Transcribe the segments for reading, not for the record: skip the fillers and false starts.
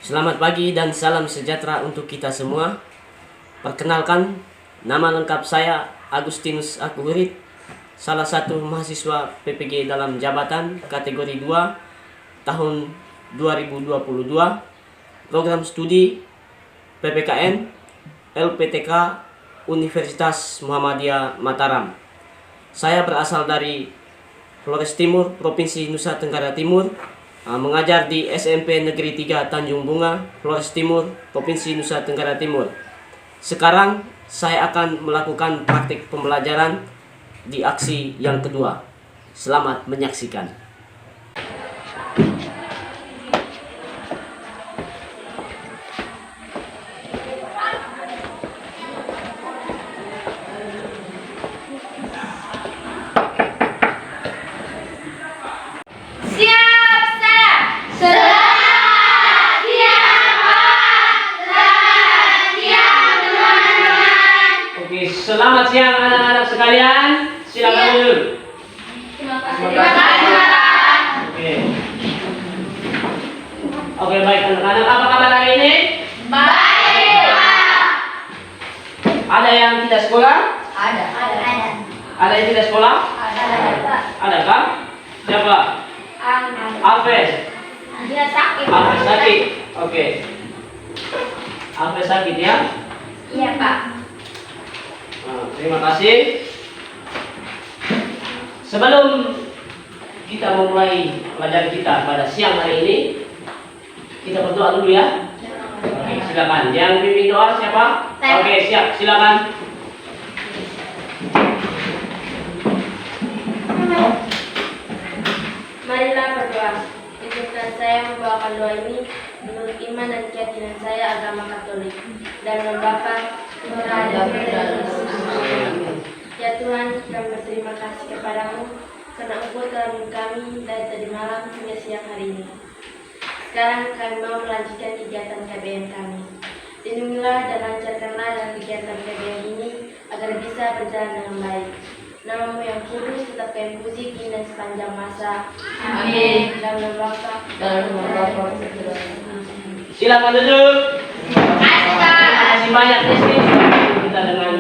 Selamat pagi dan salam sejahtera untuk kita semua. Perkenalkan, nama lengkap saya Agustinus Akuhurit, salah satu mahasiswa PPG dalam jabatan kategori 2 tahun 2022, program studi PPKN LPTK Universitas Muhammadiyah Mataram. Saya berasal dari Flores Timur, Provinsi Nusa Tenggara Timur, mengajar di SMP Negeri 3 Tanjung Bunga, Flores Timur, Provinsi Nusa Tenggara Timur. Sekarang saya akan melakukan praktik pembelajaran di aksi yang kedua. Selamat menyaksikan. Selamat siang anak-anak sekalian, silakan dulu. Terima kasih. Oke, baik anak-anak, apa kabar hari ini? Baik, Pak. Ada yang tidak sekolah? Ada. Ada yang tidak sekolah? Ada. Ada kah? Siapa? Alves. Dia sakit. Alves sakit. Oke. Alves sakit ya? Iya, Pak. Terima kasih. Sebelum kita memulai pelajaran kita pada siang hari ini, kita berdoa dulu ya. Oke, silakan. Yang pimpin doa siapa? Saya. Oke, siap. Silakan. Marilah berdoa. Izinkan saya membawakan doa ini menurut iman dan keyakinan saya agama Katolik dan membakar terhadap Ya Tuhan, kami berterima kasih kepadamu karena Engkau telah menolong kami dari tadi malam hingga siang hari ini. Sekarang kami mau melanjutkan kegiatan KBM kami. Lindungilah dan lancarkanlah dalam kegiatan KBM ini agar bisa berjalan dengan baik. Namamu yang kudus tetap kami puji kini dan sepanjang masa. Amin. Dalam nama Bapa. Silakan duduk. Terima kasih banyak Desti. Kita dengan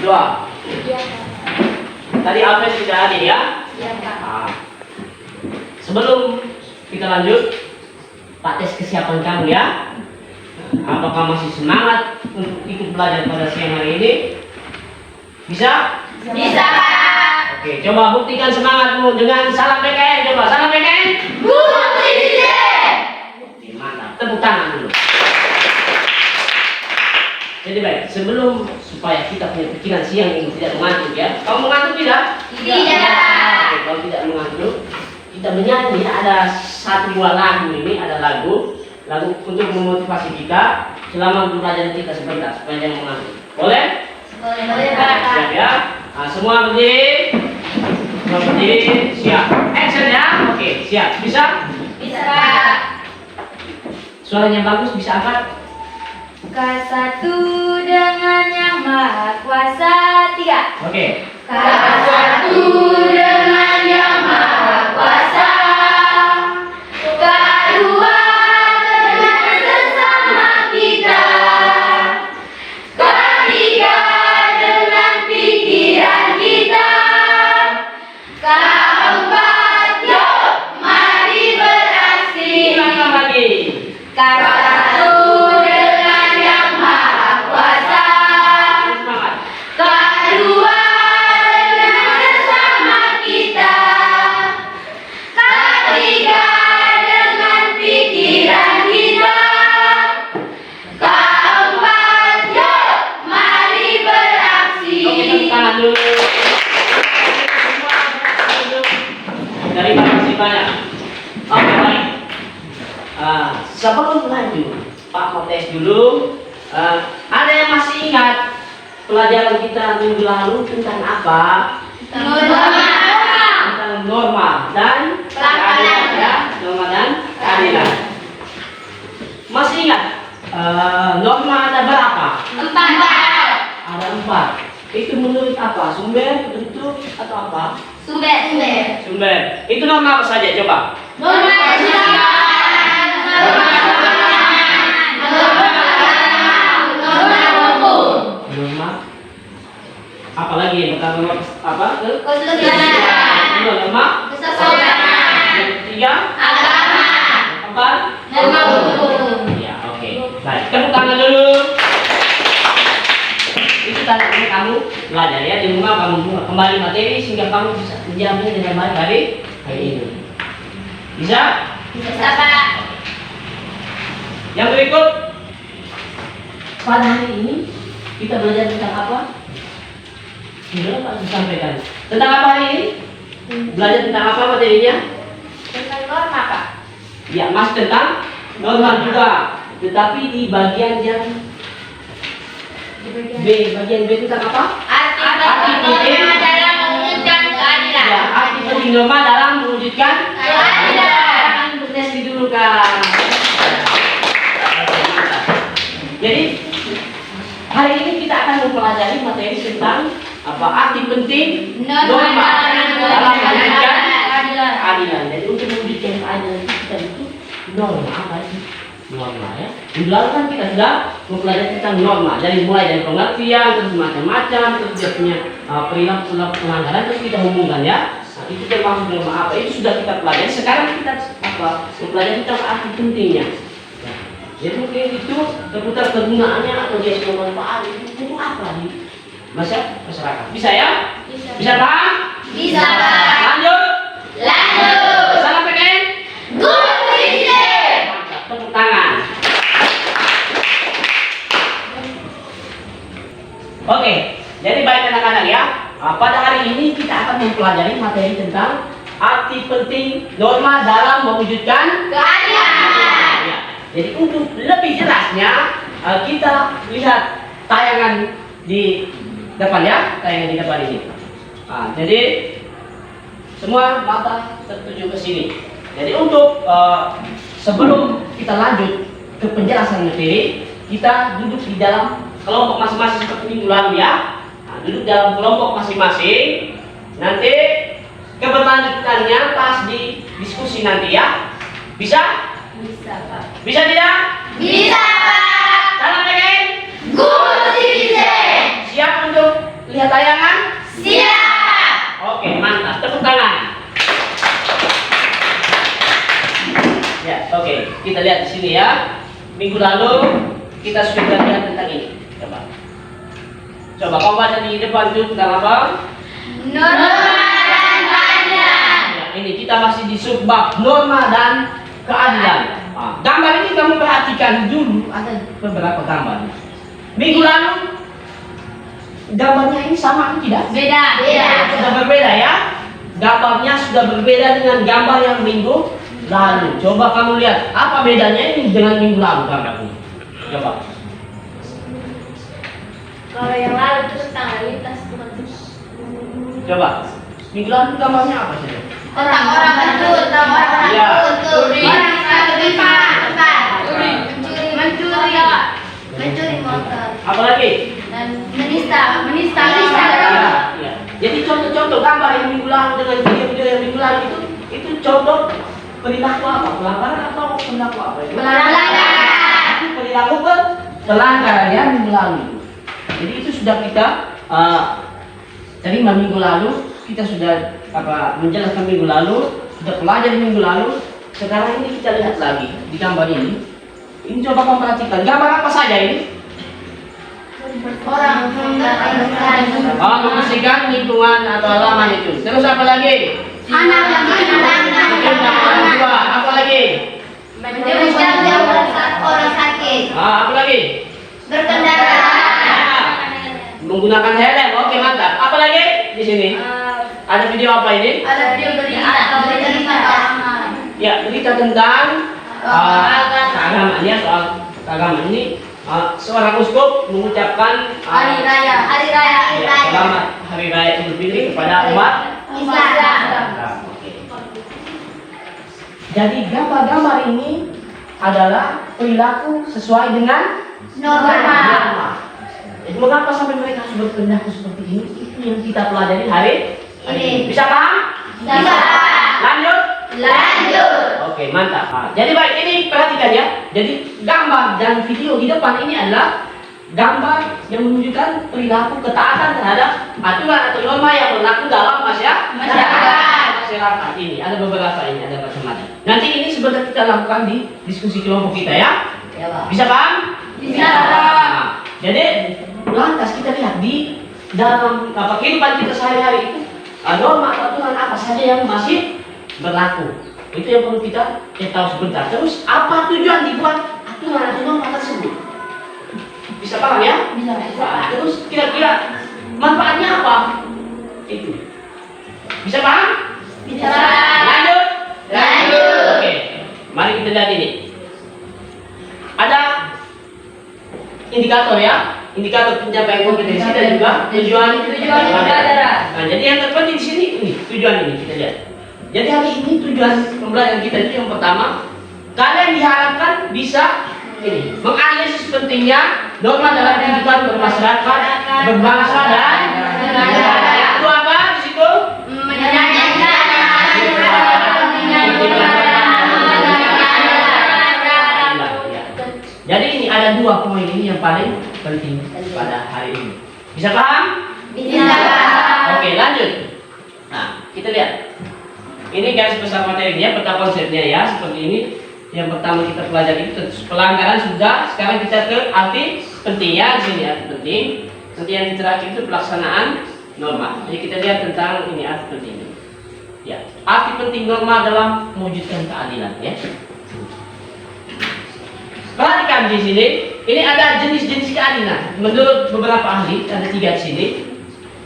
doa. Iya, Pak. Tadi Alves sudah hadir ya? Iya, Pak. Sebelum kita lanjut, Pak tes kesiapan kamu ya. Apakah masih semangat untuk ikut belajar pada siang hari ini? Bisa? Bisa, Pak. Oke, coba buktikan semangatmu dengan salam PKN. Coba salam PKN. Oke, mantap. Tepuk tangan dulu. Jadi baik, sebelum supaya kita punya pikiran siang ini tidak mengantuk ya. Kamu mengantuk tidak? Tidak. Oke, kalau tidak mengantuk, kita menyanyi. Ada satu dua lagu ini, ada lagu untuk memotivasi kita selama belajar kita sebentar supaya jangan mengantuk. Boleh? Boleh, Pak. Siap ya. Nah, semua berdiri. Semua berdiri. Siap. Action ya. Oke, siap. Bisa? Bisa, Pak. Suaranya bagus, bisa angkat. K1 dengan yang maha kuasa 3. Oke. K1 dengan yang maha kuasa. K2 dengan sesama kita. K3 dengan pikiran kita. K4 yuk mari beraksi. Ulang lagi. K1 dengan yang maha kuasa. Semangat. Kedua dengan sesama kita. Ketiga dengan pikiran kita. Keempat yuk mari beraksi. Oke, tepuk tangan dulu. Terima kasih banyak. Oke, baik. Sebelum lanjut, Pak mau tes dulu. Ada yang masih ingat pelajaran kita minggu lalu tentang apa? Tentang norma dan keadilan ya, norma dan keadilan. Masih ingat? Norma ada berapa? 4. Ada 4. Itu menurut apa? Sumber, bentuk, atau apa? Sumber. Sumber. Itu norma apa saja? Coba. Norma kesetaraan. Norma lagi? Pertama apa? Kesucian. Kedua norma. Kesopanan. Yang ketiga. Agama. Keempat. Norma hukum. Ya, oke. Baik, tepuk tangan dulu. Itu tandanya kamu belajar ya di rumah, kamu kembali materi sehingga kamu bisa menjawabnya dengan baik hari ini. Bisa? Bisa, Pak. Yang berikut, pada hari ini kita belajar tentang apa? Sudah Pak disampaikan. Tentang apa hari ini? Belajar tentang apa materinya? Tentang norma, Pak. Ya, masih tentang norma juga. Tetapi di bagian yang B, bagian B tentang apa? Arti Arti penting penting. norma dalam mewujudkan keadilan. Ya, arti penting norma dalam mewujudkan Keadilan. Untuk tes dulu kan. Jadi hari ini kita akan mempelajari materi tentang apa arti penting norma dalam mewujudkan keadilan. Jadi untuk mewujudkan keadilan kita itu norma apa sih? Norma ya. Di lalu kan kita sudah mempelajari tentang norma. Jadi mulai dari pengertian terus macam-macam, terus dia punya perilaku pelanggaran terus kita hubungkan ya. Nah, itu termasuk norma apa? Itu sudah kita pelajari. Sekarang kita mempelajari tentang arti pentingnya. Ya. Jadi mungkin itu seputar kegunaannya atau dia sebagai manfaat itu untuk apa nih? Masyarakat. Bisa ya? Bisa paham? Bisa, Pak. Lanjut. Lanjut. Salam PKN. Good Christian. Mantap. Tepuk tangan. Oke, jadi baik anak-anak ya. Pada hari ini kita akan mempelajari materi tentang arti penting norma dalam mewujudkan Keadilan. ya. Jadi untuk lebih jelasnya kita lihat tayangan di depan ya, tayangan di depan ini. Jadi semua mata tertuju ke sini. Jadi untuk sebelum kita lanjut ke penjelasan materi, kita duduk di dalam kelompok masing-masing seperti minggu lalu ya. Duduk dalam kelompok masing-masing. Nanti keberlanjutannya pas di diskusi nanti ya. Bisa? Bisa, Pak. Bisa tidak? Bisa, Pak. Salam PKN. Good Christian. Siap untuk lihat tayangan? Siap. Oke, mantap. Tepuk tangan. Ya, oke. Kita lihat di sini ya. Minggu lalu kita sudah lihat tentang ini. Coba kamu baca di depan itu tentang apa? Norma dan keadilan. Ya, ini kita masih di subbab norma dan keadilan. Gambar ini kamu perhatikan dulu, ada beberapa gambar. Minggu lalu gambarnya ini sama atau tidak? Beda. Beda. Sudah berbeda ya. Gambarnya sudah berbeda dengan gambar yang minggu lalu. Coba kamu lihat apa bedanya ini dengan minggu lalu gambarnya. Coba. Kalau yang lalu itu tentang lintas bukan Coba. Minggu lalu gambarnya apa sih? Tentang orang betul, tentang orang Ya. betul. Orang satu tempat. Mencuri. Mencuri motor. Apa lagi? Dan menista. Ya. Jadi contoh-contoh gambar yang minggu lalu dengan video-video yang minggu lalu itu contoh perilaku apa? Pelanggaran atau perilaku apa? Pelanggaran. Perilaku pelanggaran ya minggu lalu. Jadi itu sudah kita terima minggu lalu, kita sudah menjelaskan minggu lalu, sudah pelajari minggu lalu. Sekarang ini kita lihat lagi di gambar ini. Ini coba kamu perhatikan gambar apa saja ini? Orang Membersihkan lingkungan atau halaman itu. Terus apa lagi? anak yang Kedua, apa lagi? menjaga orang sakit. Apa lagi? Berkendara. Menggunakan helm. Oke, mantap. Apa lagi di sini? Ada video apa ini? Ada video berita keagamaan. Ya, berita tentang keagamaan ya, soal keagamaan ini. Seorang uskup mengucapkan Hari raya selamat Hari Raya Idul Fitri kepada umat Islam. Oke. Jadi gambar-gambar ini adalah perilaku sesuai dengan Norma. Jadi mengapa sampai mereka harus berperilaku seperti ini? Itu yang kita pelajari hari ini. Bisa paham? Bisa. Lanjut. Lanjut. Mantap. Jadi baik, ini perhatikan ya. Jadi gambar dan video di depan ini adalah gambar yang menunjukkan perilaku ketaatan terhadap aturan atau norma yang berlaku dalam masyarakat ini. Ada beberapa ini, ada macam-macam. Nanti ini sebentar kita lakukan di diskusi kelompok kita ya. Bisa paham? Bisa. Nah, jadi lantas kita lihat di dalam kehidupan kita sehari-hari itu norma atau aturan apa saja yang masih berlaku. Itu yang perlu kita tahu sebentar. Terus apa tujuan dibuat aturan atau norma tersebut? Bisa paham ya? Bisa. Nah, terus kira-kira manfaatnya apa? Itu. Bisa paham? Bisa. Lanjut. Lanjut. Oke. Mari kita lihat ini. Ada indikator ya. Indikator pencapaian kompetensi dan juga tujuan pembelajaran. Nah, jadi yang terpenting di sini ini tujuan ini kita lihat. Jadi hari ini tujuan pembelajaran kita itu yang pertama, kalian diharapkan bisa ini menganalisis pentingnya norma dalam kehidupan bermasyarakat, berbangsa dan negara. Itu apa di situ? Jadi ini ada dua poin ini yang paling penting pada hari ini. Bisa paham? Bisa. Oke, lanjut. Nah, kita lihat. Ini garis besar materinya, peta konsepnya ya, seperti ini. Yang pertama kita pelajari itu pelanggaran sudah. Sekarang kita ke arti pentingnya di sini arti penting. Nanti yang terakhir itu pelaksanaan norma. Jadi kita lihat tentang ini arti penting. Ya, arti penting norma dalam mewujudkan keadilan ya. Perhatikan di sini, ini ada jenis-jenis keadilan. Menurut beberapa ahli, ada 3 di sini.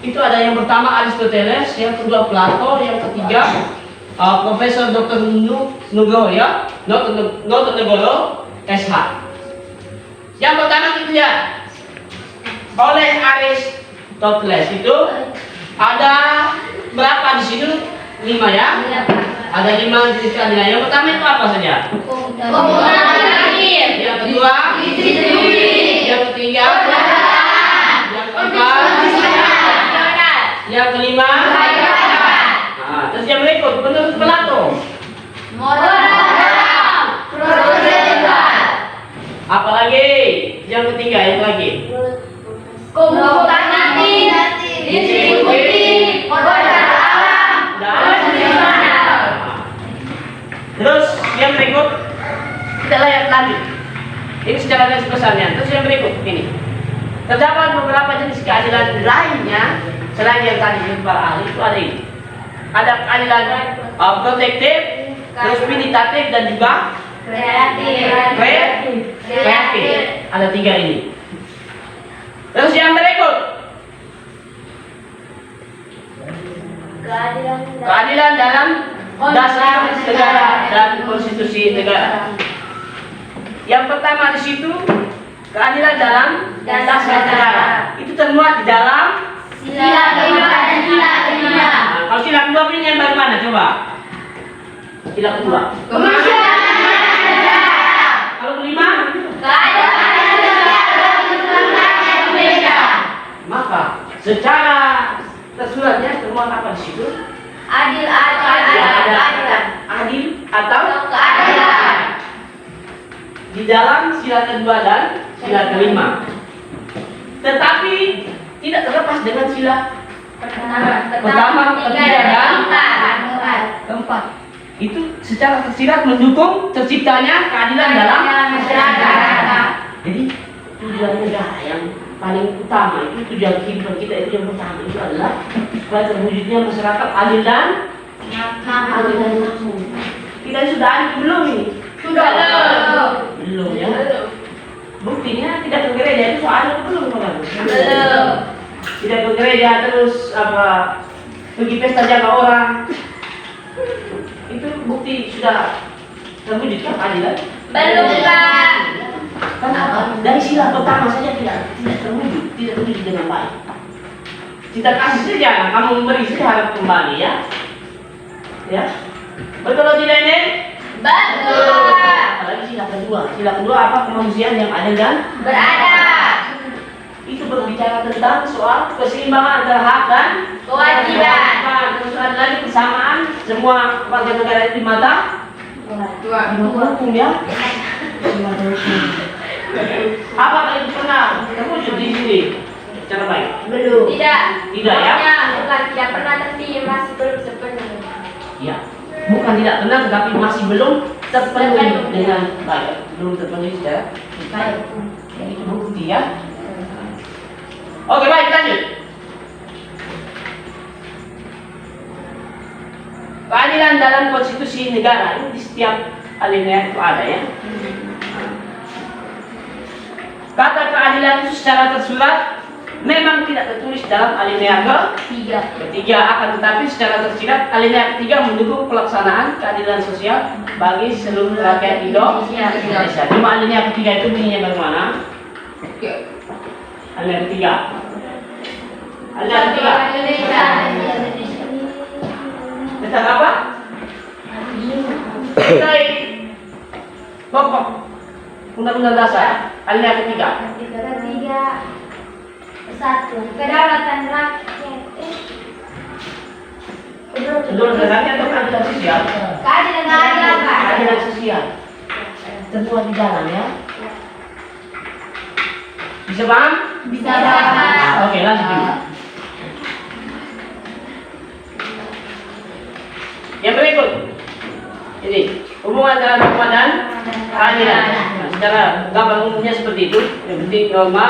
Itu ada yang pertama Aristoteles, yang kedua Plato, yang ketiga Profesor Dr. Nugroho ya, Nurtanegoro SH. Yang pertama kita lihat oleh Aristoteles itu ada berapa di sini? 5 ya. Ada 5 jenis keadilan. Yang pertama itu apa saja? Yang kedua, yang ketiga, yang keempat, yang kelima. Nah, terus yang berikut menurut Plato. Apalagi yang ketiga, yang lagi. Terus yang berikut kita lihat lanjut. Ini secara garis besarnya. Terus yang berikut ini. Terdapat beberapa jenis keadilan lainnya selain yang tadi disebut para ahli itu ada ini. Ada keadilan protektif, terus pinitatif dan juga kreatif. Ada 3 ini. Terus yang berikut keadilan dalam dasar negara dan konstitusi negara. Yang pertama di situ keadilan dalam dasar negara. Itu termuat di dalam Sila kelima dan sila kelima. Nah, kalau sila kedua ini yang bagaimana coba? Sila kedua. Kemanusiaan negara. Kalau kelima? Keadilan negara dan Indonesia. Maka secara tersuratnya termuat apa di situ? Adil Atau keadilan. Di dalam sila kedua dan sila kelima. Tetapi tidak terlepas dengan sila pertama, ketiga dan keempat. Itu secara tersirat mendukung terciptanya keadilan dalam masyarakat. Jadi tujuan negara yang paling utama itu tujuan kehidupan kita itu yang pertama itu adalah supaya terwujudnya masyarakat adil dan makmur. Kita sudah adil belum ini? Sudah. Belum ya. Buktinya tidak ke gereja itu soalnya belum kan? Belum. Tidak ke gereja terus pergi pesta jaga orang. Itu bukti sudah terwujud kan keadilan? Belum, Pak. Kenapa? Dari sila pertama saja tidak terwujud dengan baik. Kita kasih saja, kamu memberi saja harap kembali ya. Ya. Betul atau tidak ini? Betul. Apalagi sila kedua apa? Kemanusiaan yang adil dan Beradab. itu berbicara tentang soal keseimbangan antara hak dan Kewajiban. Terus ada lagi kesamaan semua warga negara di mata hukum ya. Apakah itu pernah terwujud sini? Cara baik? Belum. Tidak. Tidak ya? Maksudnya bukan tidak pernah tapi masih belum sepenuhnya. Ya. Bukan tidak pernah, tetapi masih belum terpenuhi dengan baik. Belum terpenuhi secara baik. Yang itu bukti ya. Oke, baik, lanjut. Keadilan dalam konstitusi negara ini di setiap alinea itu ada ya. Kata keadilan itu secara tersurat memang tidak tertulis dalam alinea ketiga, akan tetapi secara tersirat alinea ketiga mendukung pelaksanaan keadilan sosial bagi seluruh rakyat Indonesia. Cuma alinea ketiga itu bunyinya bagaimana? Alinea ketiga. Alinea ketiga. Tentang apa? Tentang pokok Undang-Undang Dasar alinea ketiga. Ketiga. Satu, kedaulatan rakyat. Kedaulatan rakyat atau keadilan sosial? Keadilan Sosial. Tertuang di dalam ya. Bisa paham? Bisa paham. Oke, lanjut dulu. Yang berikut ini hubungan antara norma dan keadilan. Nah, secara gambar umumnya seperti itu. Yang penting norma,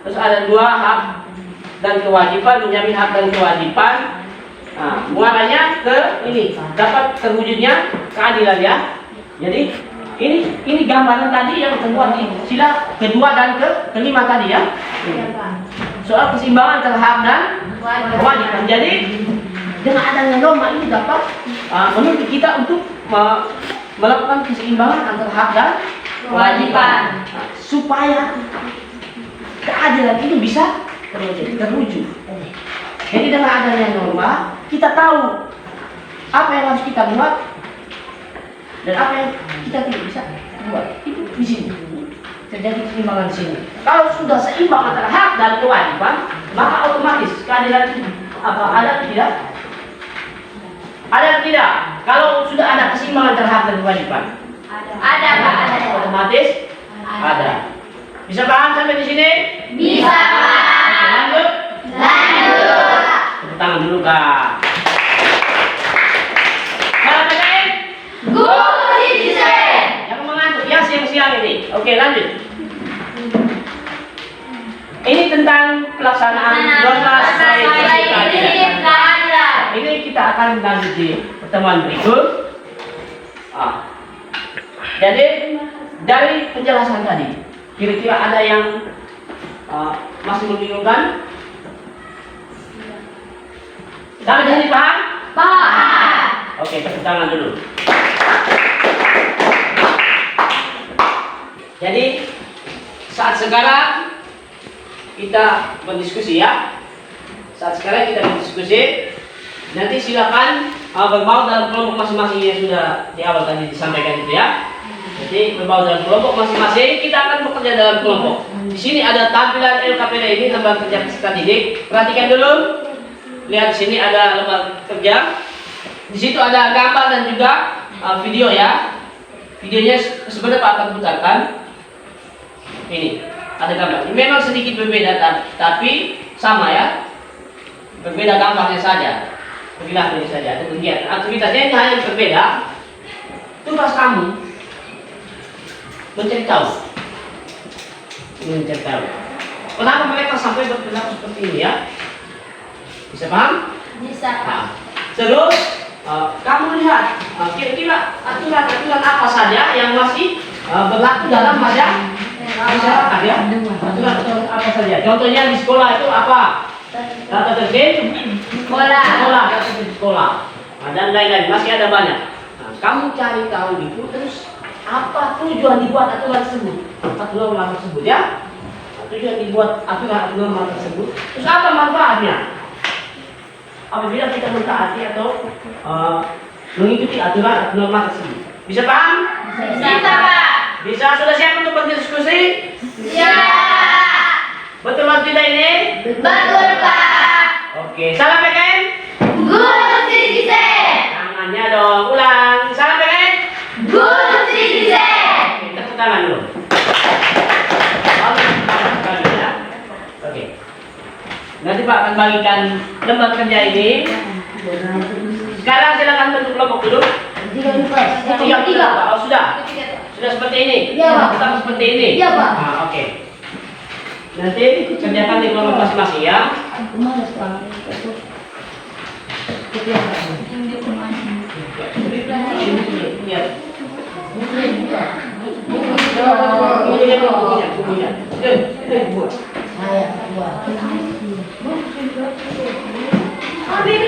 terus ada dua hak dan kewajiban, menjamin hak dan kewajiban. Nah, muaranya ke ini dapat terwujudnya keadilan ya. Jadi ini gambaran tadi yang terbuat di sila kedua dan kelima tadi ya. Soal keseimbangan antara hak dan kewajiban. Jadi dengan adanya norma ini dapat menuntut kita untuk melakukan keseimbangan antara hak dan kewajiban supaya keadilan itu bisa terwujud. Jadi dengan adanya norma kita tahu apa yang harus kita buat dan apa yang kita tidak bisa buat. Itu di sini terjadi keseimbangan di sini. Kalau sudah seimbang antara hak dan kewajiban, maka otomatis keadilan itu ada tidak? Ada tidak? Kalau sudah ada keseimbangan antara hak dan kewajiban, Ada. otomatis ada. Bisa paham sampai di sini? Bisa, Pak. Oke, lanjut. Tepuk tangan dulu, Kak. Salam PKN. Good citizen. Yang mengantuk ya siang-siang ini. Oke, lanjut. Ini tentang pelaksanaan norma sesuai prinsip keadilan. Ini kita akan lanjut di pertemuan berikut. Jadi dari penjelasan tadi, kira-kira ada yang masih membingungkan? Sampai di sini paham? Paham. Oke, tepuk tangan dulu. Jadi saat sekarang kita berdiskusi ya. Saat sekarang kita berdiskusi. Nanti silakan berbaur dalam kelompok masing-masing yang sudah di awal tadi disampaikan itu ya. Jadi berbaur dalam kelompok masing-masing, kita akan bekerja dalam kelompok. Di sini ada tampilan LKPD ini, lembar kerja peserta didik. Perhatikan dulu. Lihat di sini ada lembar kerja. Di situ ada gambar dan juga video ya. Videonya sebenarnya Pak akan putarkan. Ini ada gambar. Ini memang sedikit berbeda tapi sama ya. Berbeda gambarnya saja. Berbeda ini saja. Itu kegiatan. Aktivitasnya ini hanya berbeda. Tugas kamu mencari tahu. Mencari tahu. Kenapa mereka sampai berpendapat seperti ini ya? Bisa paham? Bisa. Nah, terus kamu lihat kira-kira aturan-aturan apa saja yang masih berlaku dalam masyarakat ya? Aturan-aturan apa saja? Contohnya di sekolah itu apa? Data tertib sekolah, data tertib sekolah, dan lain-lain. Masih ada banyak. Nah, kamu cari tahu itu terus apa tujuan dibuat aturan tersebut? Aturan tersebut ya? Tujuan dibuat aturan tersebut. Terus apa manfaatnya? Apabila kita mentaati atau mengikuti aturan norma tersebut. Bisa paham? Bisa, Pak. Bisa, sudah siap untuk berdiskusi? Siap. Betul atau tidak ini? Betul, Pak. Oke, salam PKN. Good citizen. Tangannya dong, ulang. Salam PKN. Good citizen. Oke, tepuk tangan dulu. Oke. Nanti Pak akan bagikan lembar kerja ini. Sekarang silakan bentuk kelompok dulu. Tiga. Oh, sudah seperti ini. Iya, Pak. Tetap seperti ini. Iya, Pak. Nah, oke. Nanti kerjakan di kelompok masing-masing ya.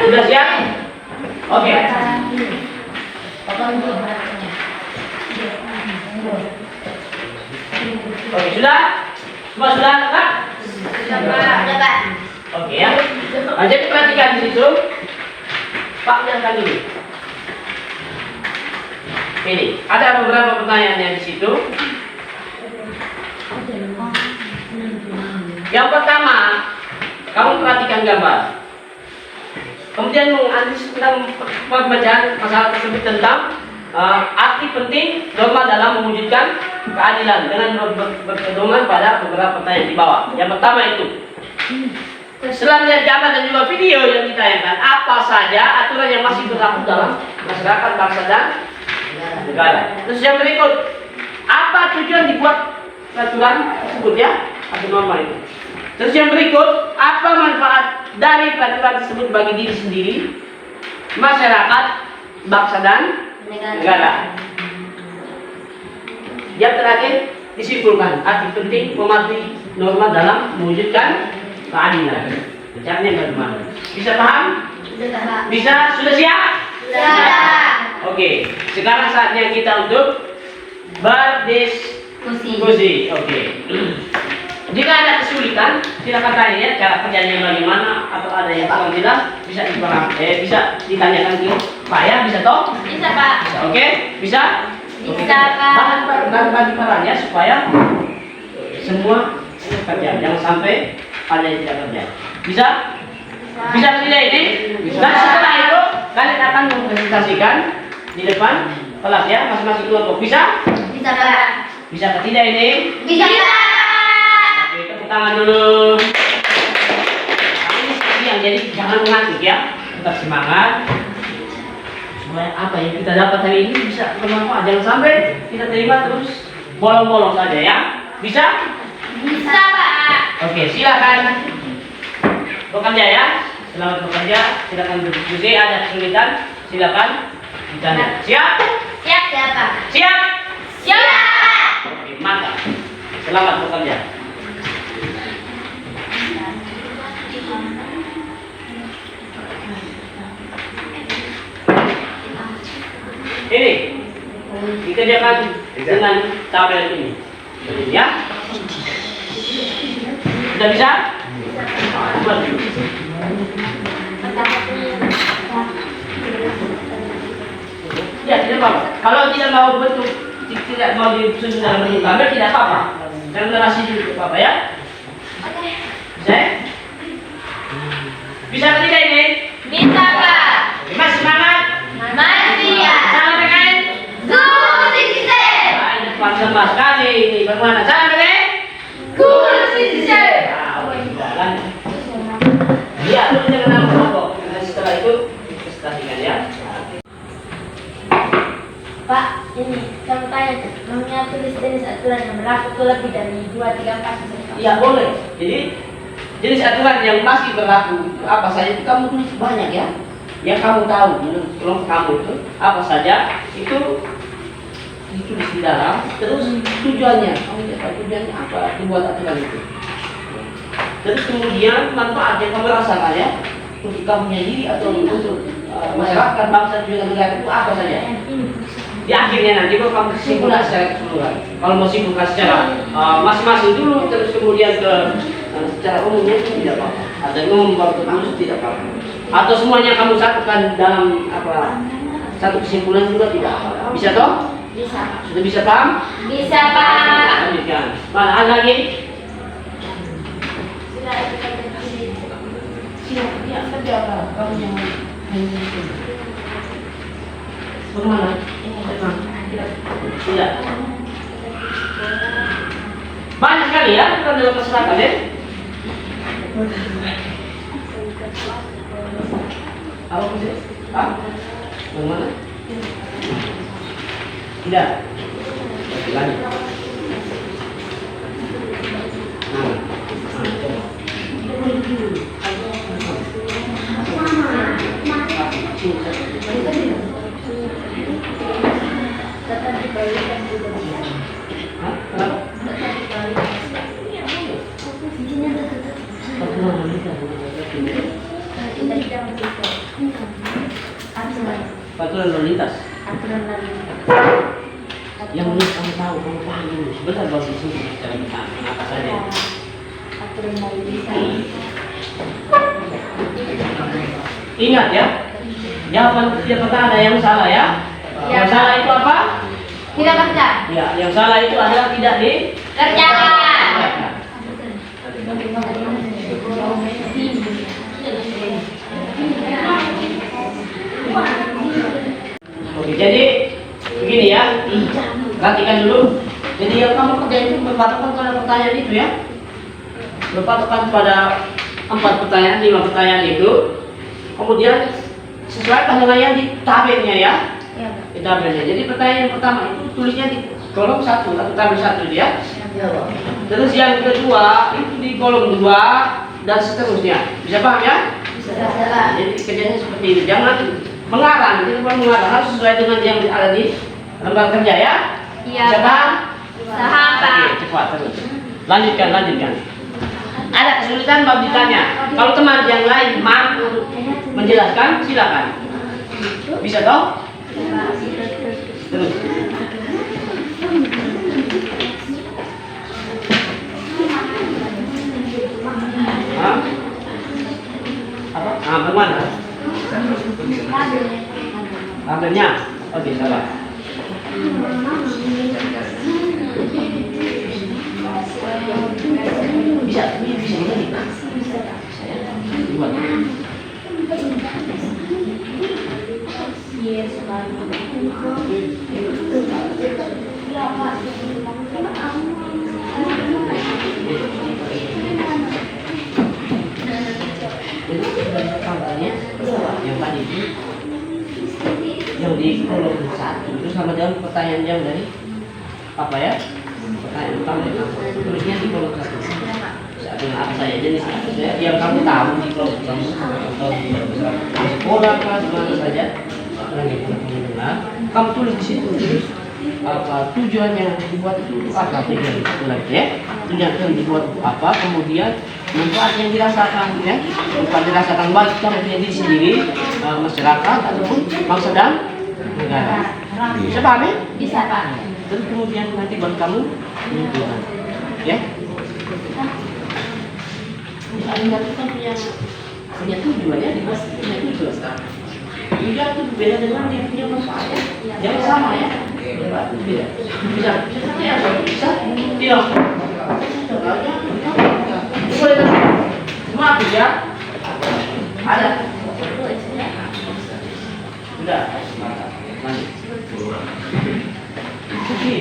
Sudah siap? Oke. Oke, sudah? Semua sudah lengkap? Oke ya. Nah, jadi perhatikan di situ. Pak lihatkan ini. Ini ada beberapa pertanyaan yang di situ. Yang pertama, kamu perhatikan gambar. Kemudian menganalisis tentang pembacaan masalah tersebut tentang arti penting norma dalam mewujudkan keadilan dengan berpedoman pada beberapa pertanyaan di bawah. Yang pertama itu, setelah melihat gambar dan juga video yang ditayangkan, apa saja aturan yang masih berlaku dalam masyarakat, bangsa dan negara. Terus yang berikut, apa tujuan dibuat peraturan tersebut ya, atau norma itu. Terus yang berikut, apa manfaat dari peraturan tersebut bagi diri sendiri, masyarakat, bangsa dan negara. Yang terakhir, disimpulkan arti penting mematuhi norma dalam mewujudkan keadilan. Caranya bagaimana? Bisa paham? Bisa? Sudah siap? Sudah. Oke, sekarang saatnya kita untuk berdiskusi. Oke. Jika ada kesulitan, silakan tanya ya cara kerjanya bagaimana, atau ada yang kurang jelas bisa bisa ditanyakan ke Pak ya, bisa toh? Bisa, Pak. Bisa, oke? Bisa? Bisa, Pak. Bagi perannya supaya semua kerja, jangan sampai ada yang tidak kerja. Bisa? Bisa tidak ini? Dan setelah itu kalian akan mempresentasikan di depan kelas ya, masing-masing kelompok. Bisa? Bisa, Pak. Bisa tidak ini? Bisa. Oke, tepuk tangan dulu. Ini seperti yang jadi jangan mengantuk ya, tetap semangat. Supaya apa yang kita dapat hari ini bisa bermanfaat. Jangan sampai kita terima terus bolong-bolong saja ya. Bisa? Bisa, Pak. Oke, silakan bekerja ya. Selamat bekerja. Silakan berdiskusi. Ada kesulitan, silakan ditanya. Siap? Siap, Pak. Siap? Siap. Oke, mantap. Selamat bekerja. Ini dikerjakan dengan tabel ini. Ya? Sudah bisa? Buat dulu. Ya, tidak apa-apa. Kalau tidak mau bentuk, tidak mau disusun dalam bentuk tabel, tidak apa-apa. Saya narasi dulu, apa ya? Bisa? Bisa tidak ini? Bisa, Pak. Mas semangat. Masih ya. Salam rekan. Good citizen. Nah, ini sama sekali ini. Bagaimana? Salam rekan. Good citizen. Nah, jalan. Iya, lu jangan nama kelompok. Nah, setelah itu presentasikan ya. Pak, ini saya mau tanya, namanya tulis jenis aturan yang berlaku itu lebih dari 2, 3, 4. Iya, boleh. Jadi jenis aturan yang masih berlaku apa saja itu kamu tulis banyak ya. Yang kamu tahu menurut kelompok kamu itu apa saja itu ditulis di dalam. Terus tujuannya, kamu lihat tujuannya apa dibuat aturan itu. Terus kemudian manfaat yang kamu rasakan ya untuk kamu sendiri atau untuk masyarakat, bangsa juga negara itu apa saja. Di akhirnya nanti kalau kamu simpulkan secara keseluruhan. Kalau mau simpulkan secara masing-masing dulu, terus kemudian ke secara umumnya itu tidak apa-apa. Atau umum baru terus tidak apa-apa. Atau semuanya kamu satukan dalam satu kesimpulan juga tidak apa-apa. Bisa toh? Bisa. Sudah bisa paham? Bisa, Pak. Lanjutkan. Mana ada lagi? Siap, ya kerja apa? Kamu yang bagaimana? Tidak. Banyak sekali ya, bukan dalam masyarakat ya. Apa maksudnya? Ah? Yang mana? Tidak. Oke, lanjut. Peraturan lalu lintas. Yang menurut kamu tahu, kamu paham dulu. Sebentar baru disuruh bicara kita apa saja. Ingat ya, jawaban setiap pertanyaan ada yang salah ya. Yang salah itu apa? Tidak kerja. Ya, yang salah itu adalah tidak Kerjakan. Oke, jadi begini ya, perhatikan dulu. Jadi yang kamu kerjain itu berpatokan pada pertanyaan itu ya, berpatokan pada 4 pertanyaan, 5 pertanyaan itu. Kemudian sesuaikan dengan yang di tabelnya ya, di tabelnya. Jadi pertanyaan yang pertama itu tulisnya di kolom 1 atau tabel 1 ya. Terus yang kedua itu di kolom 2 dan seterusnya. Bisa paham ya? Jadi kerjanya seperti itu. Jangan mengarang, jadi kalau mengarang harus sesuai dengan yang ada di lembar kerja ya. Iya. Bisa paham? Paham, Pak. Oke, cepat terus. Lanjutkan. Ada kesulitan bab ditanya. Kalau teman yang lain mampu menjelaskan, silakan. Bisa toh? Terus. Hah? Apa? Bagaimana? Tabelnya? Oke, salah. Bisa menjadi. Buat. Yang tadi itu yang di kolom 1 itu sama dengan pertanyaan yang dari apa ya? Pertanyaan utama tulisnya di kolom 1. Dengan apa saya jenis yang kamu tahu di kolom kamu atau di sekolah atau di mana saja kamu tulis di situ. Terus apa tujuannya dibuat itu apa tujuan ya? Tujuan dibuat apa? Kemudian manfaat yang dirasakan ya, manfaat dirasakan baik kamu punya diri sendiri, masyarakat ataupun bangsa dan negara. Bisa paham ya? Bisa, Pak. Terus kemudian nanti buat kamu menentukan ya. Alingkat itu kan punya tujuan ya, dibuat punya tujuan sekarang. Tujuan itu beda dengan dia punya manfaat ya. Jangan sama ya. Beda. Bisa tidak. Boleh kan? Semua ya. Ada. Sudah. Lanjut. Oke.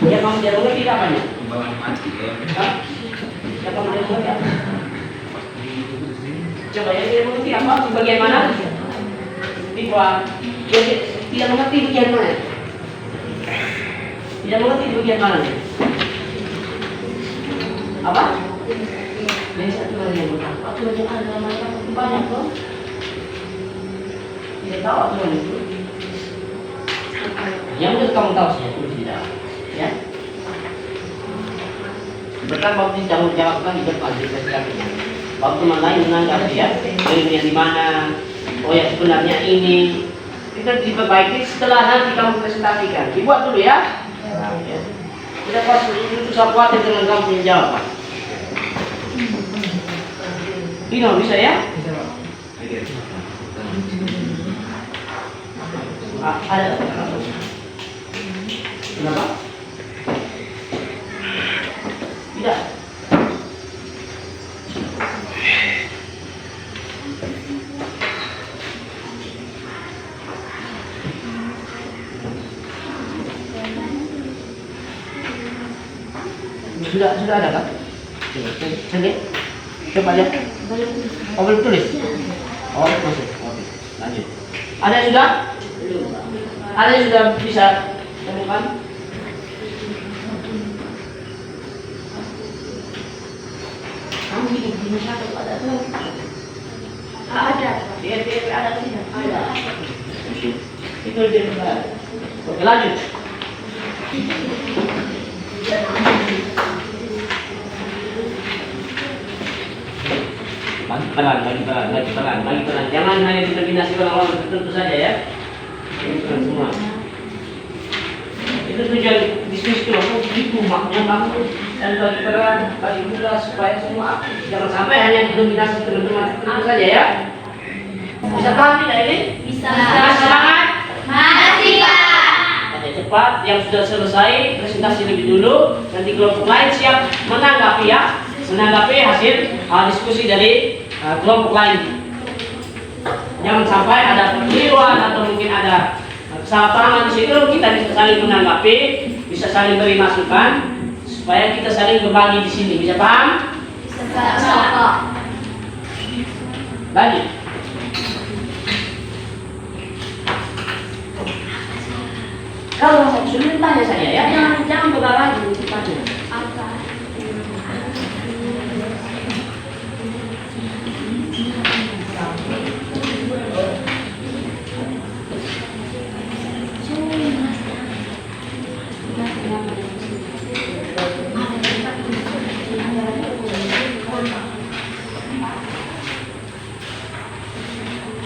Ya kamu dia mengerti apa nih? Ya kamu dia mengerti apa? Coba ya dia mengerti apa? Di bagian mana? Di bawah. Dia tidak mengerti bagian mana? Tidak mengerti di bagian mana nih? Apa? Ini satu lagi yang berkata. Aturan yang ada macam banyak loh. Tidak tahu aturan itu. Yang itu kamu tahu saja itu tidak. Ya. Sebentar waktu tanggung jawabkan di depan di setelahnya. Waktu teman lain menanggap ya, ilmunya di mana? Oh ya sebenarnya ini kita diperbaiki setelah nanti kamu presentasikan. Dibuat dulu ya. Ya. Tidak pas itu susah khawatir dengan kamu punya jawaban. Dino bisa ya? Ada. Kenapa? Tidak. sudah ada kan? Sini. Coba lihat. Oh, belum tulis. Oh, masuk. Oke, lanjut. Ada yang sudah? Ada yang sudah bisa temukan? Kamu di satu ada tuh? Ada. Di RPP ada tidak? Ada. Itu dia. Oke, lanjut. Bagi peran. Jangan hanya determinasi orang-orang tertentu saja ya. Bukan semua. Itu tujuan diskusi kelompok itu maknya bagus dan bagi peran, bagi pula supaya semua jangan sampai hanya didominasi teman-teman tertentu saja ya. Bisa paham tidak ini? Bisa. Semangat. Masih, Pak. Oke, cepat. Yang sudah selesai presentasi lebih dulu. Nanti kelompok lain siap menanggapi ya. Menanggapi hasil diskusi dari kelompok lain. Jangan sampai ada kekeliruan atau mungkin ada kesalahpahaman di situ. Kita bisa saling menanggapi, bisa saling beri masukan supaya kita saling berbagi di sini. Bisa paham? Bisa. Lanjut. Kalau sulit tanya saya ya, jangan begal lagi cepatnya.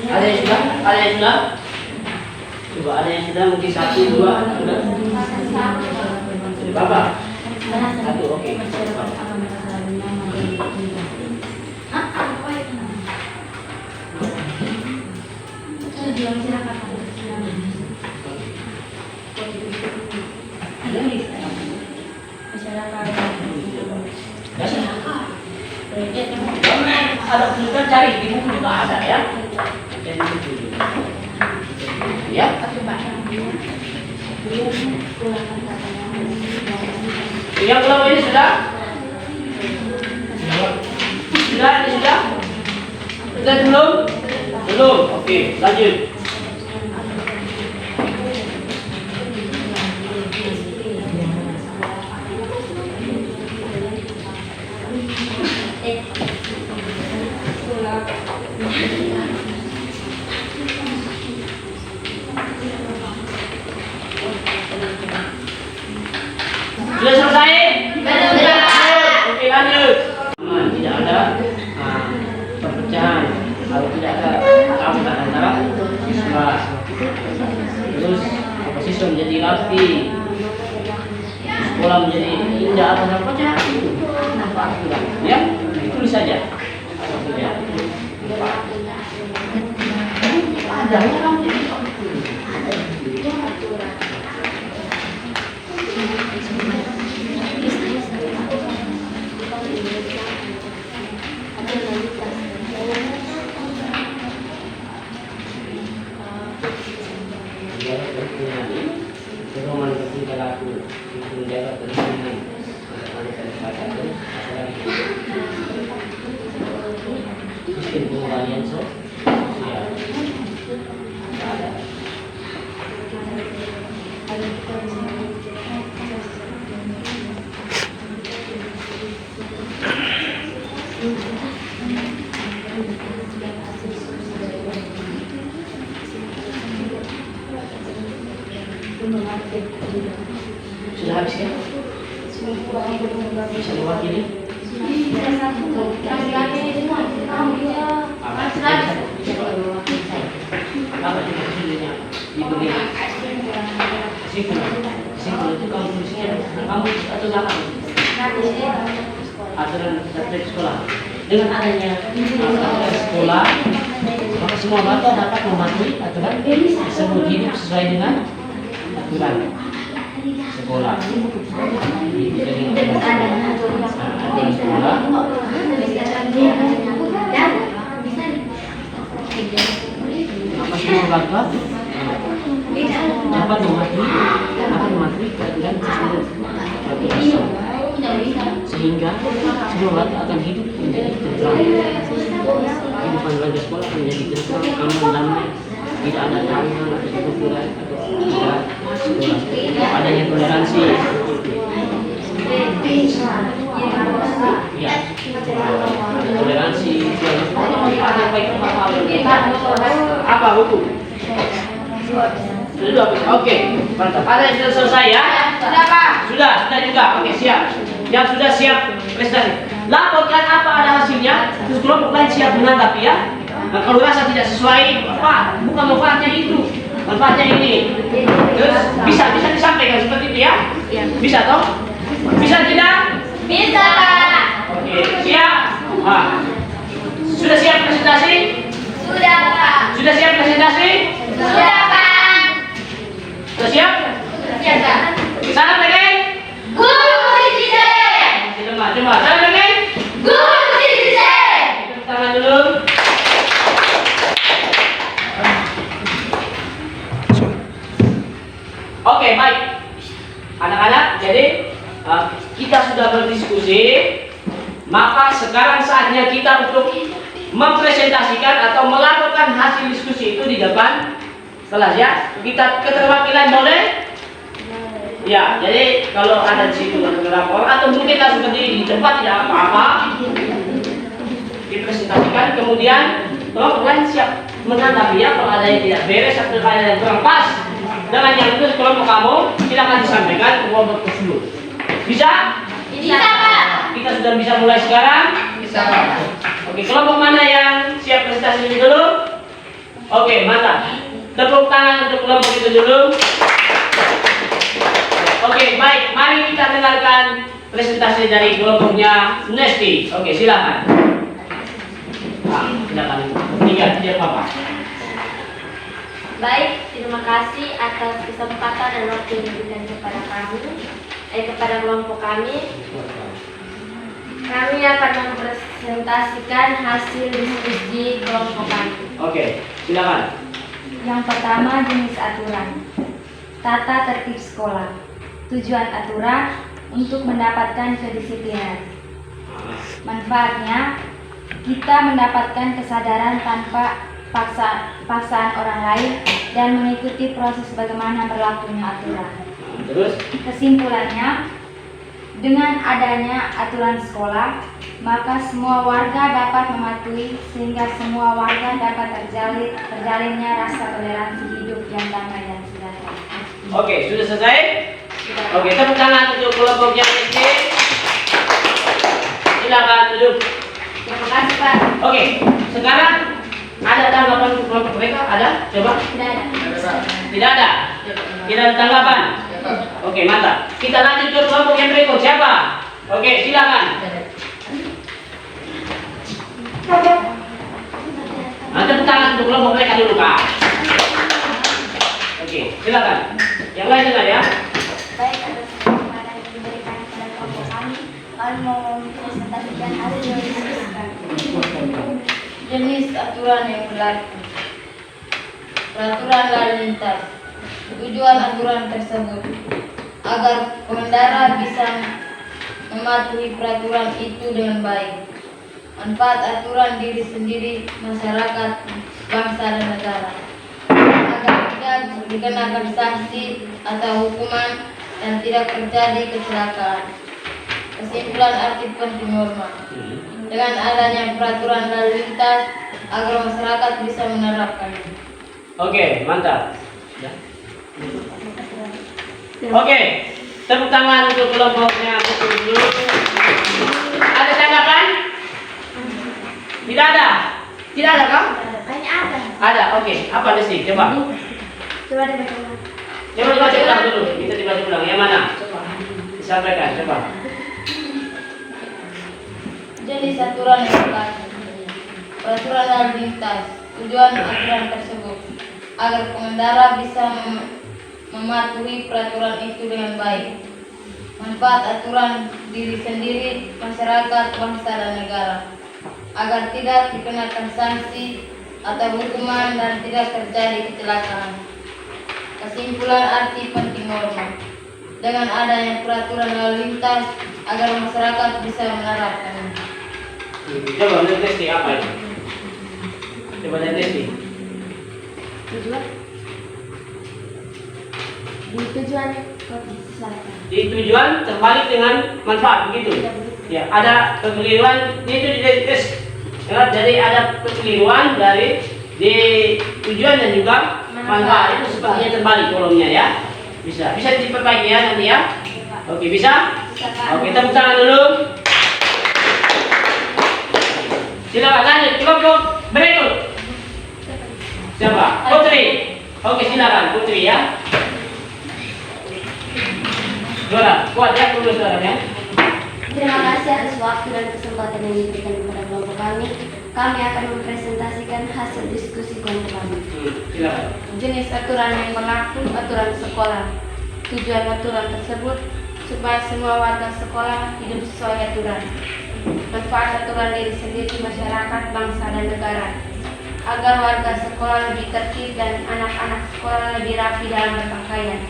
Ada yang sudah? Ada yang sudah? Coba ada yang sudah, mungkin 1, 2, sudah? Bapak? 1, oke. Ada juga cari di buku juga ada ya. Ya. Yang belum ini sudah? Sudah, ini sudah? Sudah belum? Belum. Oke, lanjut. Sudah selesai? Sudah. Oke, lanjut. Tidak ada perpecahan atau tidak ada keamukan antara siswa. Terus siswa menjadi rapi, sekolah menjadi indah atau apa saja. Ya, ditulis saja. Ya. Ada orang Pedoman ketika laku menjaga kerukunan sistem pengembalian sosial. Sudah habis ya? Bisa diwakili? Apa itu maksudnya? Diberi simpul itu kamu tulisnya kamu atau belakang? Aturan subjek sekolah. Dengan adanya aturan sekolah, maka semua bapak dapat mematuhi aturan tersebut hidup sesuai dengan aturan sekolah. Maka semua bapak dapat mematuhi aturan tersebut. sehingga semua warga akan hidup menjadi tentram. Kehidupan warga sekolah akan menjadi tentram, aman, damai, tidak ada tawuran atau kekufuran atau tidak sekolah. Adanya toleransi. Ya, toleransi. Apa hukum? Sudah, oke, mantap. Ada yang sudah selesai ya? Sudah, Pak. Sudah juga. Oke, siap. Yang sudah siap presentasi. Laporkan apa ada hasilnya, terus kelompok lain siap menanggapi ya. Nah, kalau rasa tidak sesuai, Pak, bukan manfaatnya itu, manfaatnya ini. Terus bisa disampaikan seperti itu ya? Bisa toh? Bisa tidak? Bisa, Pak. Oke, siap. Nah, sudah siap presentasi? Sudah, Pak. Sudah siap presentasi? Sudah, Pak. Sudah siap? Siap, Pak. Salam lagi. Guru Cicit. Coba. Salam lagi. Guru Cicit. Tepuk tangan dulu. Oke, baik. Anak-anak, jadi kita sudah berdiskusi, maka sekarang saatnya kita untuk mempresentasikan atau melakukan hasil diskusi itu di depan kelas ya. Kita keterwakilan boleh? Ya, jadi kalau ada di situ ada beberapa orang atau mungkin langsung berdiri di tempat tidak apa-apa, dipresentasikan, kemudian kelompok lain siap menanggapi ya kalau ada yang tidak beres atau ada yang kurang pas dengan yang itu kelompok kamu silakan disampaikan ke kelompok tersebut. Bisa? Bisa, Pak. Kita sudah bisa mulai sekarang? Bisa, Pak. Oke, kelompok mana yang siap presentasi ini dulu? Oke, mantap. Tepuk tangan untuk kelompok itu dulu. Oke, baik. Mari kita dengarkan presentasi dari kelompoknya Nesti. Oke, silakan. Silakan. Tidak apa-apa. Baik, terima kasih atas kesempatan dan waktu yang diberikan kepada kami, kepada kelompok kami. Kami akan mempresentasikan hasil diskusi kelompok kami. Oke, silakan. Yang pertama, jenis aturan. Tata tertib sekolah. Tujuan aturan untuk mendapatkan kedisiplinan. Manfaatnya, kita mendapatkan kesadaran tanpa paksaan orang lain dan mengikuti proses bagaimana berlakunya aturan. Terus? Kesimpulannya, dengan adanya aturan sekolah, maka semua warga dapat mematuhi sehingga semua warga dapat terjalinnya rasa toleransi hidup yang damai dan sejahtera. Oke, sudah selesai? Oke, tepuk tangan untuk kelompoknya Nesti. Silakan duduk. Terima kasih, Pak. Oke, sekarang ada tanggapan untuk kelompok mereka? Ada? Coba. Tidak ada. Tidak ada? Tidak ada tanggapan? Oke, mantap. Kita lanjut ke kelompok yang berikut. Siapa? Oke, silakan. Nah, tepuk tangan untuk kelompok mereka dulu, Pak. Oke, silakan. Yang lain dengar ya. Baik, atas kesempatan yang diberikan kepada kelompok kami mau mempresentasikan hasil diskusi kami. Jenis aturan yang berlaku. Peraturan lalu lintas. Tujuan aturan tersebut agar pengendara bisa mematuhi peraturan itu dengan baik. Manfaat aturan diri sendiri, masyarakat, bangsa dan negara. Agar tidak dikenakan sanksi atau hukuman dan tidak terjadi kecelakaan. Kesimpulan arti penting norma. Dengan adanya peraturan lalu lintas agar masyarakat bisa menerapkannya. Oke, mantap. Ya. Oke, tepuk tangan untuk kelompoknya dulu. Ada tanggapan? Tidak ada? Tidak ada kah? Banyak apa? Ada, oke. Apa sih? Coba. Coba dibaca. Coba dibaca ulang dulu. Kita dibaca ulang. Yang mana? Disampaikan, coba. Jenis aturan yang berlaku. Peraturan lalu lintas. Tujuan aturan tersebut agar pengendara bisa mematuhi peraturan itu dengan baik. Manfaat aturan diri sendiri, masyarakat, bangsa dan negara. Agar tidak dikenakan sanksi atau hukuman dan tidak terjadi kecelakaan. Kesimpulan arti penting norma. Dengan adanya peraturan lalu lintas agar masyarakat bisa menerapkannya. Coba testing apa itu? Coba testing. Tujuan Di tujuan terbalik dengan manfaat begitu. Ya, ada kekeliruan itu di tes. Ya, jadi ada kekeliruan dari di tujuan dan juga manfaat itu sepertinya terbalik kolomnya ya. Bisa diperbaiki ya nanti ya. Oke, bisa? Oke, tepuk tangan dulu. Silakan lanjut, kelompok berikut. Siapa? Putri. Oke, silakan Putri ya. Dora, kuat ya dulu suaranya. Terima kasih atas waktu dan kesempatan yang diberikan kepada kelompok kami. Kami akan mempresentasikan hasil diskusi kelompok kami. Silakan. Jenis aturan yang berlaku, aturan sekolah. Tujuan aturan tersebut supaya semua warga sekolah hidup sesuai aturan. Manfaat aturan diri sendiri, masyarakat, bangsa, dan negara. Agar warga sekolah lebih tertib dan anak-anak sekolah lebih rapi dalam berpakaian.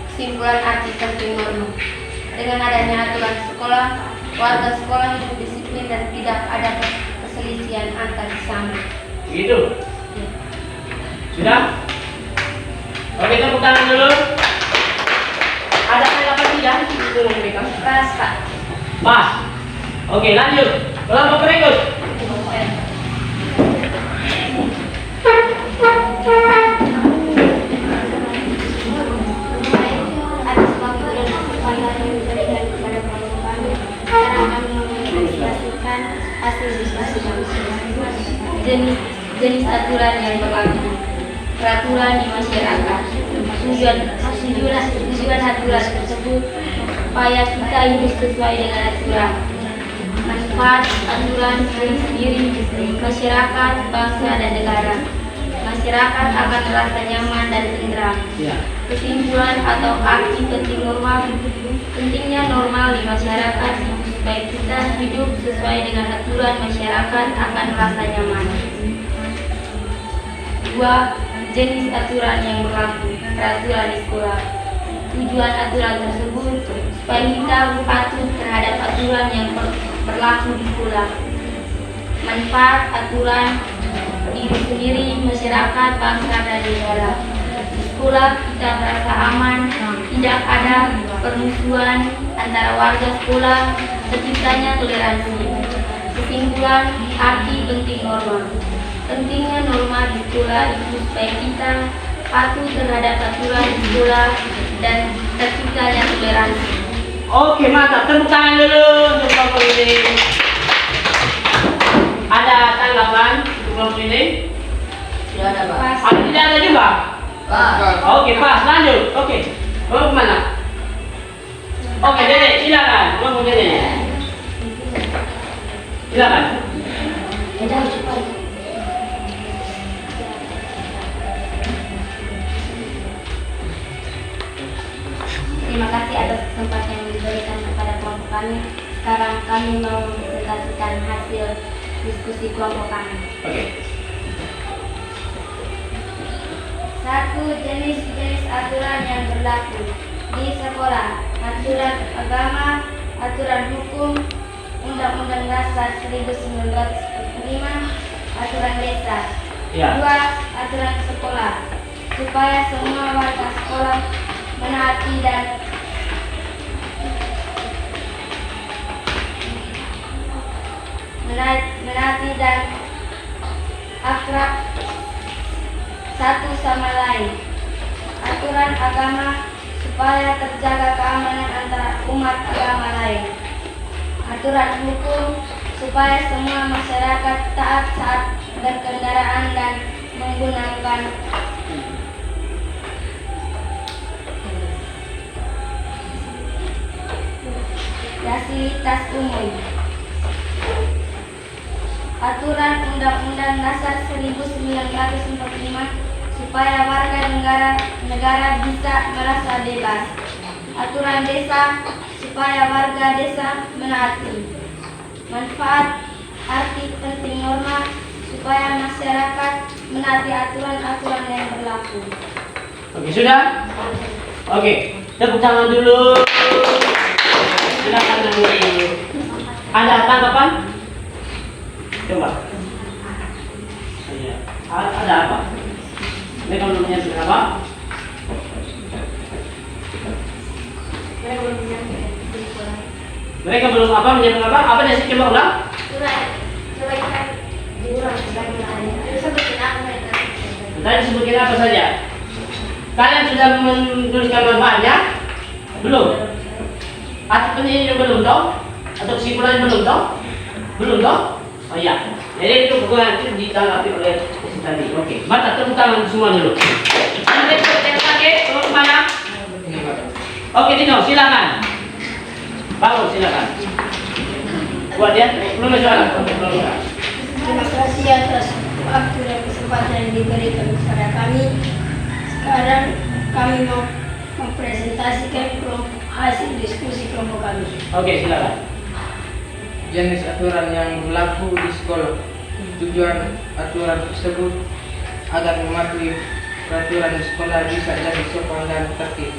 Kesimpulan arti penting norma. Dengan adanya aturan sekolah, warga sekolah hidup disiplin dan tidak ada perselisihan antar sesama. Begitu. Sudah? Oke, tepuk tangan dulu. Ada tanggapan tidak? Itu mereka. Pas, Pak. Pas. Oke, lanjut. Kelompok berikut. Atas waktu dan kesempatan yang diberikan kepada kelompok kami, sekarang kami mempresentasikan hasil diskusi kami. Jenis aturan yang berlaku. Peraturan di masyarakat. Tujuan aturan tersebut supaya kita hidup sesuai dengan aturan. Manfaat aturan diri sendiri, masyarakat, bangsa, dan negara. Masyarakat akan merasa nyaman dan tentram. Ya. Kesimpulan atau arti penting normal. Pentingnya normal di masyarakat supaya kita hidup sesuai dengan aturan, masyarakat akan merasa nyaman. 2. Jenis aturan yang berlaku. Peraturan di sekolah. Tujuan aturan tersebut supaya kita patuh terhadap aturan yang berlaku di sekolah. Manfaat aturan diri sendiri, masyarakat, bangsa, dan negara. Di sekolah kita merasa aman, tidak ada permusuhan antara warga sekolah, terciptanya toleransi. Kesimpulan arti penting norma. Pentingnya norma di sekolah itu supaya kita patuh terhadap aturan di sekolah dan terciptanya toleransi. Oke, mantap. Tepuk tangan dulu untuk kelompok ini. Ada tanggapan untuk kelompok ini? Tidak ada, Pak. Tidak ada juga? Oke, pas. Lanjut. Oke. Mau kemana? Oke, Dede, silakan. Kelompok Dede. Silakan. Terima kasih atas kesempatan yang diberikan kepada kelompok kami. Sekarang kami mau mempresentasikan hasil diskusi kelompok kami. Oke. 1. Jenis-jenis aturan yang berlaku di sekolah. Aturan agama, aturan hukum, Undang-Undang Dasar 1945, aturan desa. Ya. 2. Aturan sekolah. Supaya semua warga sekolah menaati dan akrab satu sama lain. Aturan agama supaya terjaga keamanan antara umat agama lain. Aturan hukum supaya semua masyarakat taat saat berkendaraan dan menggunakan fasilitas umum. Aturan Undang-Undang Dasar 1945 supaya warga negara bisa merasa bebas. Aturan desa supaya warga desa menaati. Manfaat arti penting norma supaya masyarakat menaati aturan-aturan yang berlaku. Oke, sudah? Oke, tepuk tangan dulu. silakan nanti. Ada tanggapan? Coba. Iya. Ada apa? Mereka belum menyampaikan apa? Mereka belum apa menyampaikan apa? Apa dia coba ulang? Tadi disebutkan apa saja? Kalian sudah menuliskan manfaatnya? Belum? Atau penyanyi belum dong? Atau kesimpulannya belum dong? Belum dong? Oh iya. Jadi itu kekurangan itu ditanggapi oleh tadi. Oke. Mata tepuk tangan semua dulu. Ada yang pakai turun mana? Oke Dino, silakan. Baru silakan. Buat ya. Belum soal. Terima kasih atas waktu dan kesempatan yang diberikan kepada kami. Sekarang kami mau mempresentasikan hasil diskusi kelompok kami. Oke, silakan. Jenis aturan yang berlaku di sekolah. Tujuan aturan tersebut agar mematuhi peraturan di sekolah bisa jadi sopan dan tertib.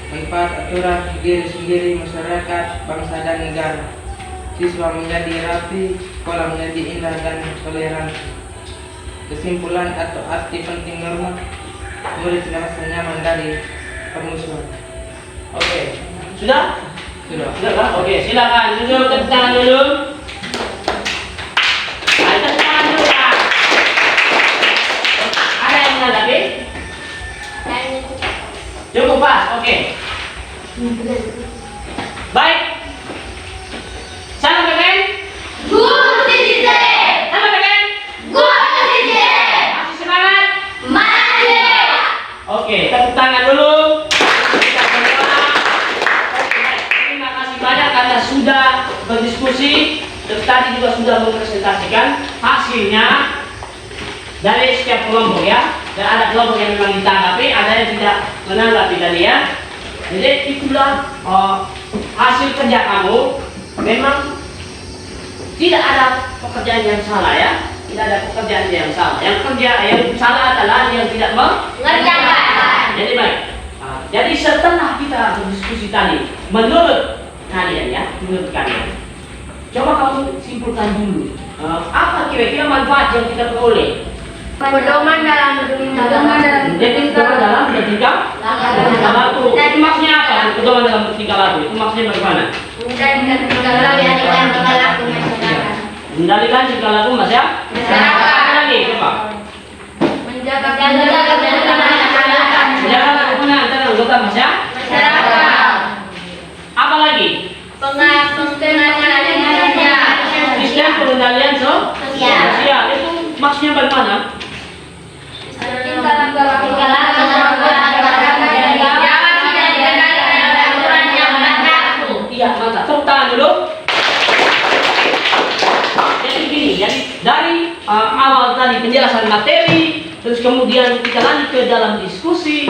Manfaat aturan diri sendiri, masyarakat, bangsa dan negara. Siswa menjadi rapi, sekolah menjadi indah dan toleran. Kesimpulan atau arti penting norma, murid merasa nyaman dari permusuhan. Oke. Sudah? Sudah. Sudah Pak? Oke, silakan. Duduk, tepuk tangan dulu. Ayo tepuk tangan dulu, Pak. Ada yang menanggapi? Cukup, Pak. Oke. Baik. Salam PPN. Good citizen. Salam PPN. Good citizen. Masih semangat? Maju. Oke, tepuk tangan dulu. Kita semua. Oke, baik. Terima kasih banyak karena sudah berdiskusi dan tadi juga sudah mempresentasikan hasilnya dari setiap kelompok ya. Dan ada kelompok yang memang ditanggapi, ada yang tidak menanggapi tadi ya. Jadi itulah hasil kerja kamu. Memang tidak ada pekerjaan yang salah ya. Tidak ada pekerjaan yang salah. Yang salah adalah yang tidak Mengerjakan. jadi baik. Jadi setelah kita berdiskusi tadi, menurut kalian ya, menurut kalian, coba kamu simpulkan dulu apa kira-kira manfaat yang kita peroleh. Pedoman dalam Jadi pedoman dalam bertingkah laku. Itu maksudnya apa? Pedoman dalam bertingkah laku. Itu maksudnya bagaimana? Mengendalikan tingkah laku masyarakat. Apa lagi? Coba. menjaga Menjaga kerukunan antara anggota masyarakat. Apa lagi? Sistem pengendalian sosial. Itu maksudnya bagaimana? Iya, mantap. Tepuk tangan dulu. Jadi begini, jadi dari awal tadi penjelasan materi, terus kemudian kita lanjut ke dalam diskusi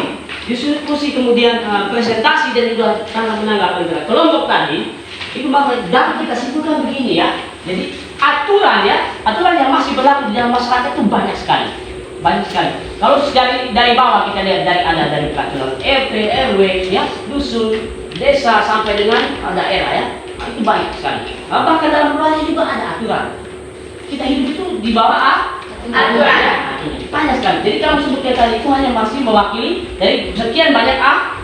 kemudian presentasi dan juga tanggapan menanggapi kelompok tadi, itu dapat kita simpulkan begini ya. Jadi aturan yang masih berlaku di dalam masyarakat itu banyak sekali. Kalau dari bawah kita lihat dari peraturan RT, RW, ya, dusun, desa sampai dengan daerah ya, itu banyak sekali. Bahkan dalam keluarga juga ada aturan. Kita hidup itu di bawah aturan. Ya? Banyak sekali. Jadi kamu sebutkan tadi itu hanya masih mewakili dari sekian banyak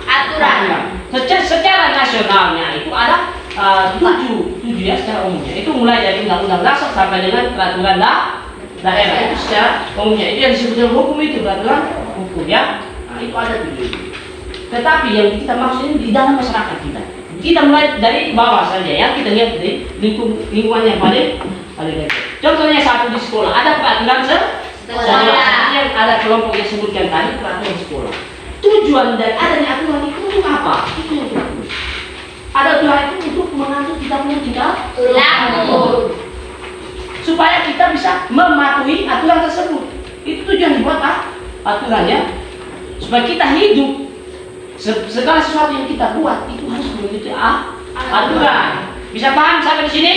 aturan. Secara nasionalnya itu ada 7 ya secara umumnya. Itu mulai dari undang-undang dasar sampai dengan peraturan daerah itu secara umumnya. Itu yang disebut dengan hukum itu peraturan hukum ya. Nah, itu ada 7. Tetapi yang kita maksudnya di dalam masyarakat kita. Kita mulai dari bawah saja ya. Kita lihat dari lingkungan yang paling kecil. Contohnya satu di sekolah ada peraturan sekolah. Yang ada kelompok yang sebutkan tadi peraturan sekolah. Tujuan dari adanya aturan itu untuk apa? Itu yang kita tulis. Ada aturan itu untuk mengatur kita punya tingkah laku. Supaya kita bisa mematuhi aturan tersebut. Itu tujuan dibuat aturannya. Supaya kita hidup segala sesuatu yang kita buat itu harus mengikuti aturan. Bisa paham sampai di sini?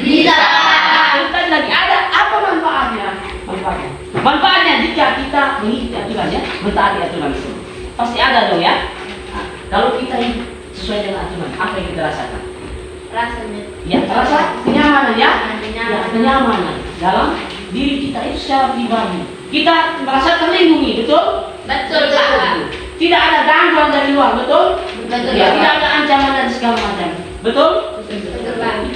Bisa. Kita lagi ada apa manfaatnya? Manfaatnya jika kita mengikuti aturannya, mentaati aturan itu. Pasti ada dong ya. Nah, kalau kita hidup sesuai dengan aturan. Apa yang kita rasakan? Rasanya. Ya, rasa kenyamanan ya. Kenyamanan. Ya, kenyamanan dalam diri kita itu secara pribadi. Kita merasa terlindungi, betul? Betul, Pak. Tidak ada gangguan dari luar, betul? Betul, Ya, Pak. tidak ada ancaman dan segala macam. Betul? Betul, Pak.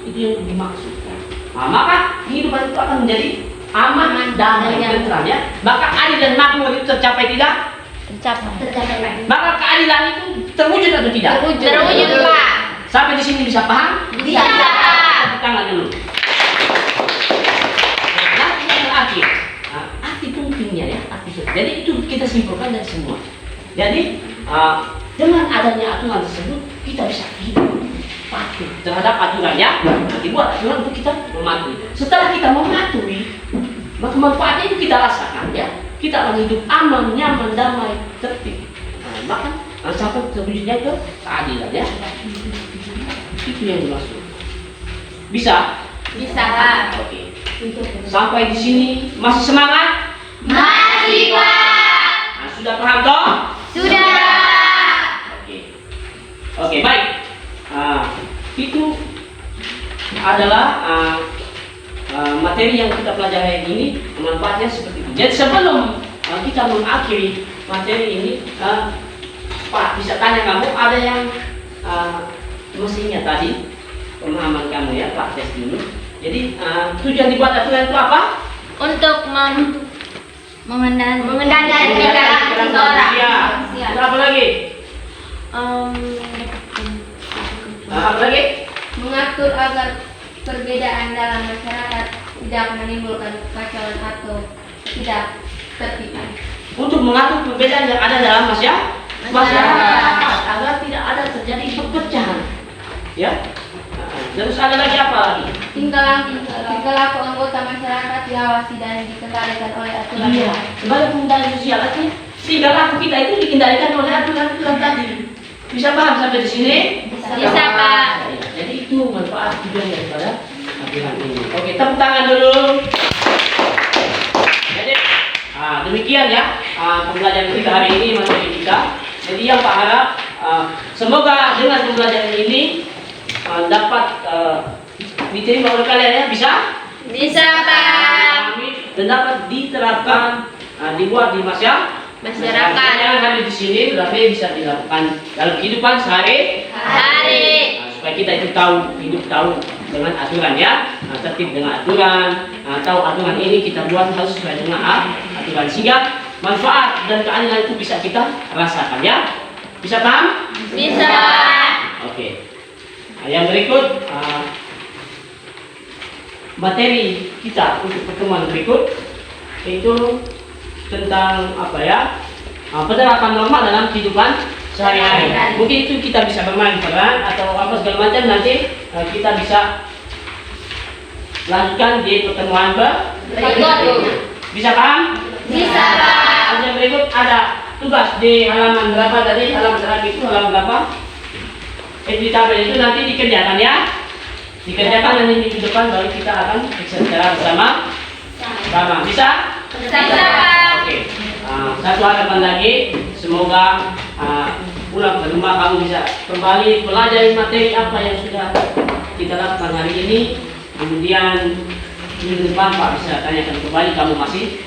Itu yang dimaksud. Nah, maka kehidupan itu akan menjadi aman, damai, tentram ya. Maka adil dan makmur itu tercapai tidak? Tercapai. Maka keadilan itu terwujud atau tidak? Terwujud, Pak. Sampai di sini bisa paham? Bisa. Tepuk tangan dulu. Nah, nanti yang terakhir, arti pentingnya ya, arti penting. Jadi itu kita simpulkan dari semua. Jadi dengan adanya aturan tersebut kita bisa hidup patuh terhadap aturan ya. Nah, dibuat aturan untuk kita mematuhi. Setelah kita mematuhi, maka manfaatnya itu kita rasakan ya. Kita akan hidup aman, nyaman, damai, tertib. Nah, maka sampai terwujudnya ke keadilan ya. Itu yang dimaksud. Bisa? Bisa, Pak. Oke. Sampai di sini masih semangat? Masih, Pak. Nah, sudah paham toh? Sudah. Oke. Oke, baik. Itu adalah materi yang kita pelajari ini, manfaatnya seperti itu. Jadi sebelum kita mengakhiri materi ini, Pak, bisa tanya kamu, ada yang mestinya tadi pemahaman kamu ya, Pak, tes dulu. Jadi tujuan dibuat aturan itu apa? Untuk Mengendalikan Mengendalikan manusia. Terus apa lagi? Apa lagi? mengatur agar perbedaan dalam masyarakat tidak menimbulkan kekacauan atau tidak tertipan. Untuk mengatur perbedaan yang ada dalam masyarakat agar tidak ada terjadi perpecahan. Ya. Terus ada lagi apa lagi? Tingkah laku anggota masyarakat diawasi dan dikendalikan oleh aturan. Iya. Sebagai pengendali sosial artinya tingkah laku kita itu dikendalikan oleh aturan-aturan tadi. Bisa paham sampai di sini? Bisa, Pak. Ya, jadi itu manfaat tujuan daripada aturan ini. Oke, tepuk tangan dulu. Jadi demikian ya pembelajaran kita hari ini, materi kita. Jadi yang Pak harap semoga dengan pembelajaran ini dapat diterima oleh kalian ya, bisa? Bisa, Pak. Dan dapat diterapkan dibuat di masyarakat. Yang ada di sini berarti bisa dilakukan dalam kehidupan sehari-hari. Supaya kita itu hidup tahu dengan aturan ya, tertib dengan aturan, tahu aturan ini kita buat harus sesuai dengan aturan sehingga manfaat dan keadilan itu bisa kita rasakan ya. Bisa paham? Bisa. Oke. Yang berikut materi kita untuk pertemuan berikut itu tentang apa ya, penerapan norma dalam kehidupan sehari-hari. Mungkin itu kita bisa bermain peran atau apa segala macam, nanti kita bisa lanjutkan di pertemuan berikut. Bisa paham? Bisa, Pak. Yang berikut ada tugas di halaman berapa tadi? Halaman terakhir itu halaman berapa? Di tabel itu nanti dikerjakan ya. Dikerjakan nanti di depan baru kita akan bicara bersama. Bisa? Bisa, Pak. Oke, satu harapan lagi, semoga pulang ke rumah kamu bisa kembali pelajari materi apa yang sudah kita lakukan hari ini. Kemudian minggu depan Pak bisa tanyakan kembali, kamu masih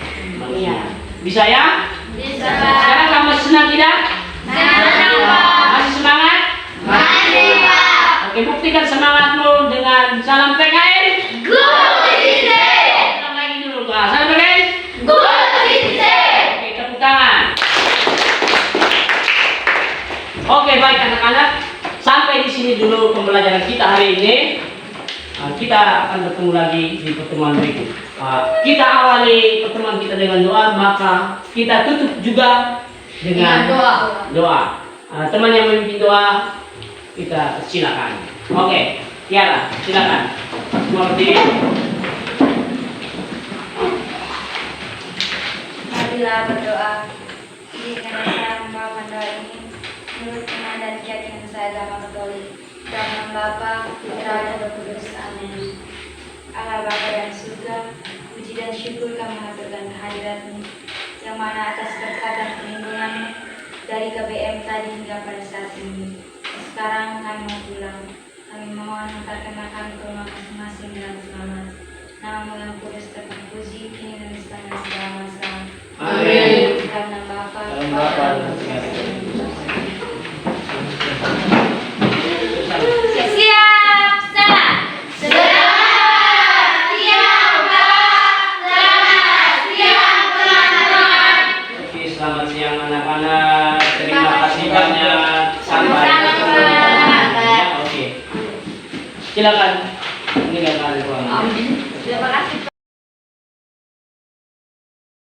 bisa ya? Bisa. Sekarang kamu senang tidak? Senang, Pak. Masih semangat? Masih, Pak. Oke, buktikan semangatmu dengan salam PKN. Ulang lagi dulu, Pak. Salam PKN. Oke, tepuk tangan. Oke, baik anak-anak. Sampai di sini dulu pembelajaran kita hari ini. Kita akan bertemu lagi di pertemuan berikut. Kita awali pertemuan kita dengan doa, maka kita tutup juga dengan doa. Teman yang memimpin doa, kita silakan. Oke, Tiara, silakan. Semua berdiri. Marilah berdoa. Izinkan saya membawakan doa ini menurut iman dan keyakinan saya agama Katolik. Dalam Bapa, Putra, dan Roh Kudus. Amin. Allah Bapa dan surga, puji dan syukur kami haturkan kehadirat-Mu, yang mana atas berkat dan perlindungan-Mu dari KBM tadi hingga pada saat ini. Sekarang kami mau pulang. Kami memohon memperkenalkan ke rumah masing-masing dengan selamat. Namamu yang kudus terpuji kini dan sekarang segala masa. Amin. Karena Bapa, Dalam Bapa dan Siap, salam. Selamat siang, Pak. Selamat siang, teman-teman. Oke, selamat siang anak-anak. Terima kasih banyak. Sampai Sama-sama. ketemu. Ya, oke. Silakan meninggalkan ruangan. Terima kasih.